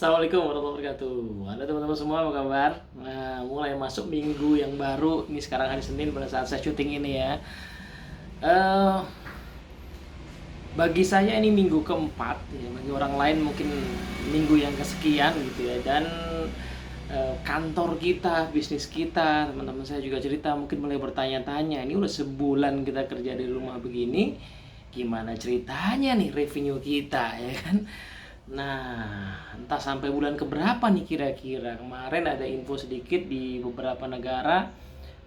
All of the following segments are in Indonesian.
Assalamualaikum warahmatullahi wabarakatuh. Halo teman-teman semua, apa kabar? Nah, mulai masuk minggu yang baru. Ini sekarang hari Senin pada saat saya syuting ini ya. Eh, Bagi saya ini minggu keempat, ya. Bagi orang lain mungkin minggu yang kesekian gitu ya. Dan kantor kita, bisnis kita, teman-teman saya juga cerita mungkin mulai bertanya-tanya. Ini udah sebulan kita kerja di rumah begini, gimana ceritanya nih revenue kita ya kan? Nah, entah sampai bulan keberapa nih kira-kira. Kemarin ada info sedikit di beberapa negara,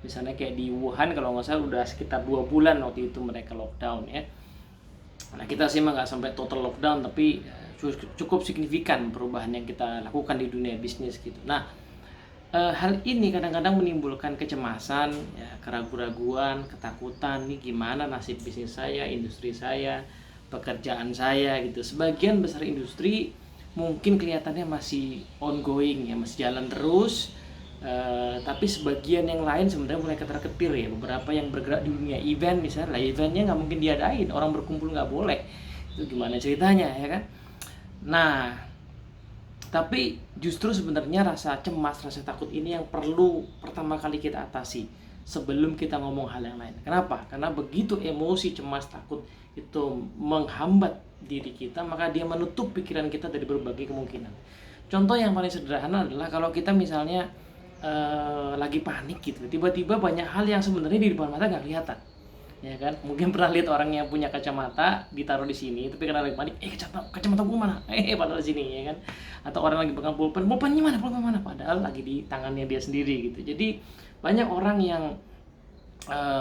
misalnya kayak di Wuhan kalau nggak salah udah sekitar 2 bulan waktu itu mereka lockdown ya. Nah, kita sih mah nggak sampai total lockdown, tapi cukup signifikan perubahan yang kita lakukan di dunia bisnis gitu. Nah, hal ini kadang-kadang menimbulkan kecemasan, ya, keraguan-raguan, ketakutan. Nih gimana nasib bisnis saya, industri saya, pekerjaan saya gitu. Sebagian besar industri mungkin kelihatannya masih ongoing ya, masih jalan terus. Tapi sebagian yang lain sebenarnya mulai ketar-ketir ya. Beberapa yang bergerak di dunia event misalnya, eventnya nggak mungkin diadain, orang berkumpul nggak boleh. Itu gimana ceritanya ya kan? Nah, tapi justru sebenarnya rasa cemas, rasa takut ini yang perlu pertama kali kita atasi sebelum kita ngomong hal yang lain. Kenapa? Karena begitu emosi, cemas, takut itu menghambat diri kita, maka dia menutup pikiran kita dari berbagai kemungkinan. Contoh yang paling sederhana adalah kalau kita misalnya lagi panik gitu, tiba-tiba banyak hal yang sebenarnya di depan mata nggak kelihatan. Ya kan, mungkin pernah lihat orang yang punya kacamata ditaruh di sini tapi karena lagi panik, kacamata gue mana, padahal di sini ya kan. Atau orang lagi pegang pulpennya mana, padahal lagi di tangannya dia sendiri gitu. Jadi banyak orang yang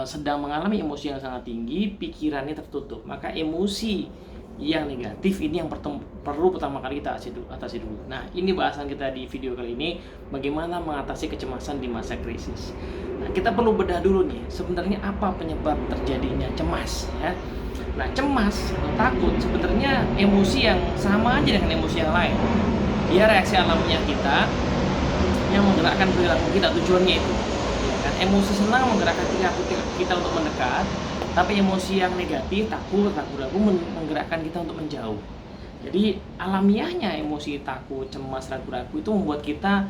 sedang mengalami emosi yang sangat tinggi, pikirannya tertutup, maka emosi yang negatif ini yang perlu pertama kali kita atasi dulu. Nah, ini bahasan kita di video kali ini, bagaimana mengatasi kecemasan di masa krisis. Nah, kita perlu bedah dulu nih, sebenarnya apa penyebab terjadinya cemas ya. Nah, cemas atau takut sebenarnya emosi yang sama aja dengan emosi yang lain. Dia reaksi alamiah kita yang menggerakkan perilaku kita, tujuannya itu. Ya kan? Emosi senang menggerakkan perilaku kita untuk mendekat, tapi emosi yang negatif, takut, ragu-ragu menggerakkan kita untuk menjauh. Jadi alamiahnya emosi takut, cemas, ragu-ragu itu membuat kita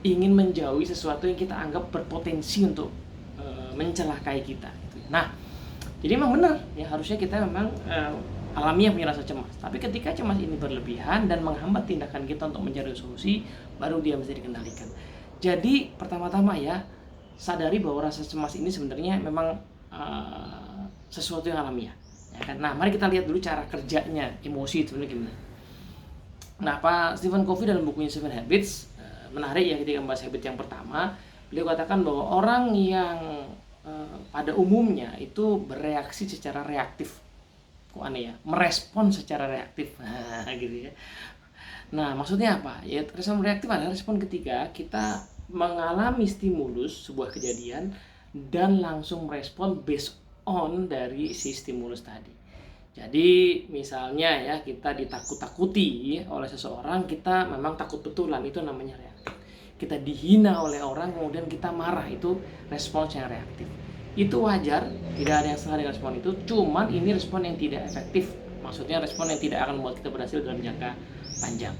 ingin menjauhi sesuatu yang kita anggap berpotensi untuk mencelakai kita. Nah, jadi memang benar ya, harusnya kita memang alamiah punya rasa cemas. Tapi ketika cemas ini berlebihan dan menghambat tindakan kita untuk mencari solusi, baru dia bisa dikendalikan. Jadi pertama-tama ya, sadari bahwa rasa cemas ini sebenarnya memang sesuatu yang alamiah ya kan. Nah, mari kita lihat dulu cara kerjanya emosi itu sebenarnya gimana. Nah, Pak Stephen Covey dalam bukunya Seven Habits menarik ya, ketika membahas habit yang pertama, beliau katakan bahwa orang yang pada umumnya itu bereaksi secara reaktif. Kok aneh ya, merespon secara reaktif gitu ya. Nah, maksudnya apa? Ya, respon reaktif adalah respon ketika kita mengalami stimulus, sebuah kejadian, dan langsung merespon based on dari si stimulus tadi. Jadi misalnya ya, kita ditakut-takuti oleh seseorang, kita memang takut betulan, itu namanya reaktif. Kita dihina oleh orang, kemudian kita marah, itu respons yang reaktif. Itu wajar, tidak ada yang salah dengan respon itu, cuman ini respon yang tidak efektif. Maksudnya respon yang tidak akan membuat kita berhasil dalam jangka panjang.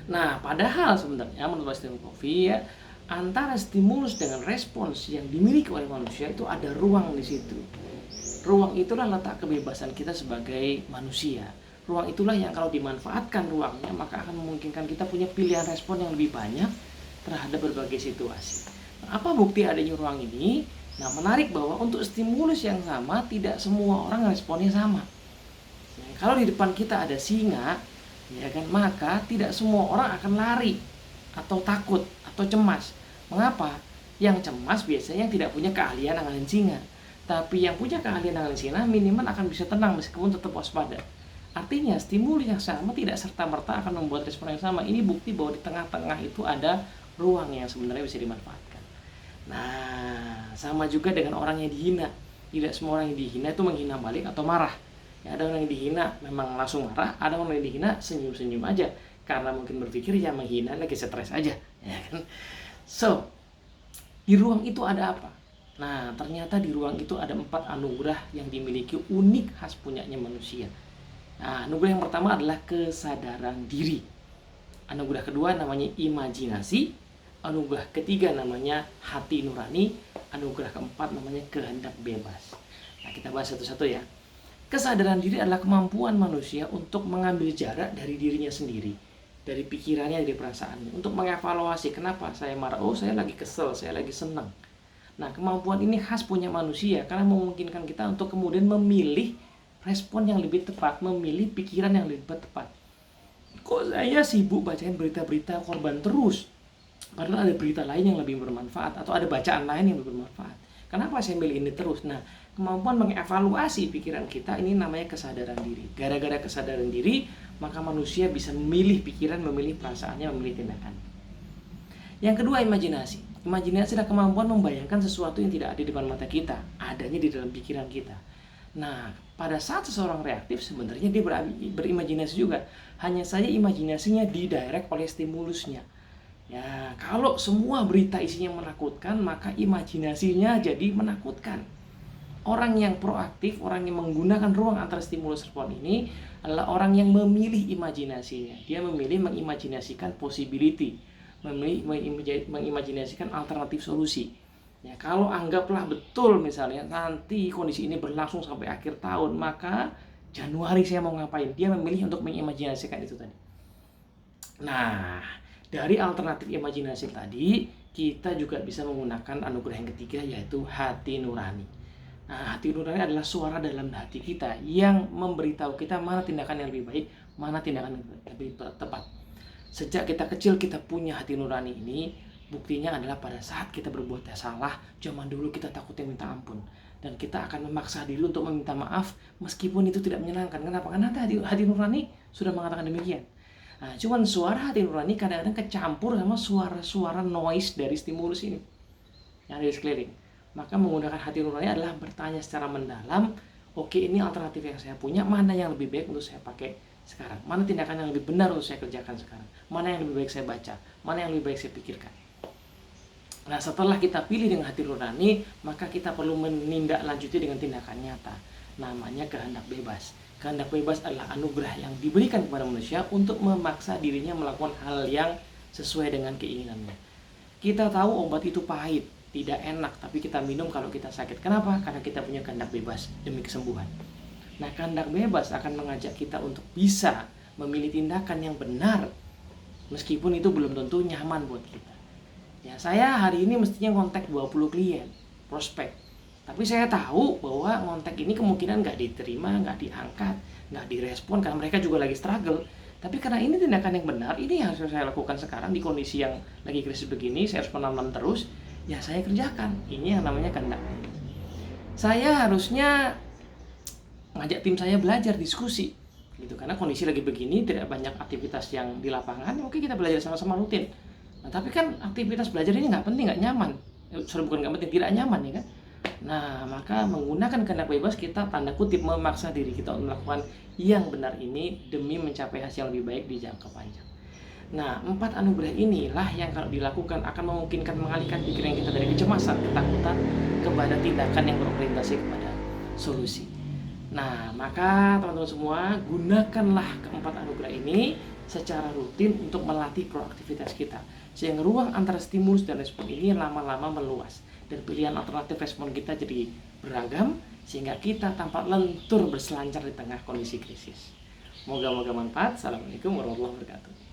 Nah, padahal sebenarnya menurut Stephen Covey ya, antara stimulus dengan respons yang dimiliki oleh manusia itu ada ruang di situ. Ruang itulah letak kebebasan kita sebagai manusia. Ruang itulah yang kalau dimanfaatkan ruangnya, maka akan memungkinkan kita punya pilihan respon yang lebih banyak terhadap berbagai situasi. Nah, apa bukti adanya ruang ini? Nah, menarik bahwa untuk stimulus yang sama, tidak semua orang responnya sama. Nah, kalau di depan kita ada singa, ya kan, maka tidak semua orang akan lari atau takut atau cemas. Mengapa? Yang cemas biasanya yang tidak punya keahlian nanganin singa. Tapi yang punya keahlian nanganin singa minimal akan bisa tenang meskipun tetap waspada. Artinya stimulus yang sama tidak serta-merta akan membuat respon yang sama. Ini bukti bahwa di tengah-tengah itu ada ruang yang sebenarnya bisa dimanfaatkan. Nah, sama juga dengan orang yang dihina. Tidak semua orang yang dihina itu menghina balik atau marah. Ya, ada orang yang dihina memang langsung marah, ada orang yang dihina senyum-senyum aja. Karena mungkin berpikir ya menghina lagi stres aja, ya kan? So, di ruang itu ada apa? Nah, ternyata di ruang itu ada 4 anugerah yang dimiliki unik khas punyanya manusia. Nah, anugerah yang pertama adalah kesadaran diri. Anugerah kedua namanya imajinasi. Anugerah ketiga namanya hati nurani. Anugerah keempat namanya kehendak bebas. Nah, kita bahas satu-satu ya. Kesadaran diri adalah kemampuan manusia untuk mengambil jarak dari dirinya sendiri, dari pikirannya, dari perasaannya, untuk mengevaluasi kenapa saya marah, oh saya lagi kesel, saya lagi senang. Nah, kemampuan ini khas punya manusia karena memungkinkan kita untuk kemudian memilih respon yang lebih tepat, memilih pikiran yang lebih tepat. Kok saya sibuk bacain berita-berita korban terus? Padahal ada berita lain yang lebih bermanfaat atau ada bacaan lain yang lebih bermanfaat. Kenapa saya milih ini terus? Nah, kemampuan mengevaluasi pikiran kita ini namanya kesadaran diri. Gara-gara kesadaran diri, maka manusia bisa memilih pikiran, memilih perasaannya, memilih tindakan. Yang kedua, imajinasi. Imajinasi adalah kemampuan membayangkan sesuatu yang tidak ada di depan mata kita, adanya di dalam pikiran kita. Nah, pada saat seseorang reaktif, sebenarnya dia berimajinasi juga. Hanya saja imajinasinya didirect oleh stimulusnya. Ya, kalau semua berita isinya menakutkan, maka imajinasinya jadi menakutkan. Orang yang proaktif, orang yang menggunakan ruang antara stimulus respon ini adalah orang yang memilih imajinasinya. Dia memilih mengimajinasikan possibility, memilih mengimajinasikan alternatif solusi. Ya, kalau anggaplah betul misalnya nanti kondisi ini berlangsung sampai akhir tahun, maka Januari saya mau ngapain? Dia memilih untuk mengimajinasikan itu tadi. Nah, dari alternatif imajinasi tadi, kita juga bisa menggunakan anugerah yang ketiga, yaitu hati nurani. Nah, hati nurani adalah suara dalam hati kita yang memberitahu kita mana tindakan yang lebih baik, mana tindakan yang lebih tepat. Sejak kita kecil kita punya hati nurani ini, buktinya adalah pada saat kita berbuat salah, zaman dulu kita takutnya minta ampun. Dan kita akan memaksa diri untuk meminta maaf meskipun itu tidak menyenangkan. Kenapa? Karena hati nurani sudah mengatakan demikian. Nah, cuman suara hati nurani kadang-kadang kecampur sama suara-suara noise dari stimulus ini yang ada di sekeliling. Maka menggunakan hati nurani adalah bertanya secara mendalam, oke, ini alternatif yang saya punya, mana yang lebih baik untuk saya pakai sekarang? Mana tindakan yang lebih benar untuk saya kerjakan sekarang? Mana yang lebih baik saya baca? Mana yang lebih baik saya pikirkan? Nah, setelah kita pilih dengan hati nurani, maka kita perlu menindaklanjuti dengan tindakan nyata. Namanya kehendak bebas. Kehendak bebas adalah anugerah yang diberikan kepada manusia untuk memaksa dirinya melakukan hal yang sesuai dengan keinginannya. Kita tahu obat itu pahit, tidak enak, tapi kita minum kalau kita sakit. Kenapa? Karena kita punya kehendak bebas demi kesembuhan. Nah, kehendak bebas akan mengajak kita untuk bisa memilih tindakan yang benar, meskipun itu belum tentu nyaman buat kita. Ya, saya hari ini mestinya kontak 20 klien, prospek. Tapi saya tahu bahwa ngontek ini kemungkinan nggak diterima, nggak diangkat, nggak direspon karena mereka juga lagi struggle. Tapi karena ini tindakan yang benar, ini yang harus saya lakukan sekarang di kondisi yang lagi krisis begini, saya harus menanam terus, ya saya kerjakan. Ini yang namanya kehendak. Saya harusnya ngajak tim saya belajar, diskusi, gitu. Karena kondisi lagi begini, tidak banyak aktivitas yang di lapangan, oke kita belajar sama-sama rutin. Nah, tapi kan aktivitas belajar ini nggak penting, nggak nyaman. Bukan nggak penting, tidak nyaman ya kan. Nah, maka menggunakan kehendak bebas kita tanda kutip memaksa diri kita untuk melakukan yang benar ini demi mencapai hasil yang lebih baik di jangka panjang. Nah, 4 anugerah inilah yang kalau dilakukan akan memungkinkan mengalihkan pikiran kita dari kecemasan, ketakutan kepada tindakan yang berorientasi kepada solusi. Nah, maka teman-teman semua, gunakanlah keempat anugerah ini secara rutin untuk melatih proaktivitas kita. Sehingga ruang antara stimulus dan respon ini lama-lama meluas. Dan pilihan alternatif respon kita jadi beragam, sehingga kita tampak lentur berselancar di tengah kondisi krisis. Moga-moga manfaat. Assalamualaikum warahmatullahi wabarakatuh.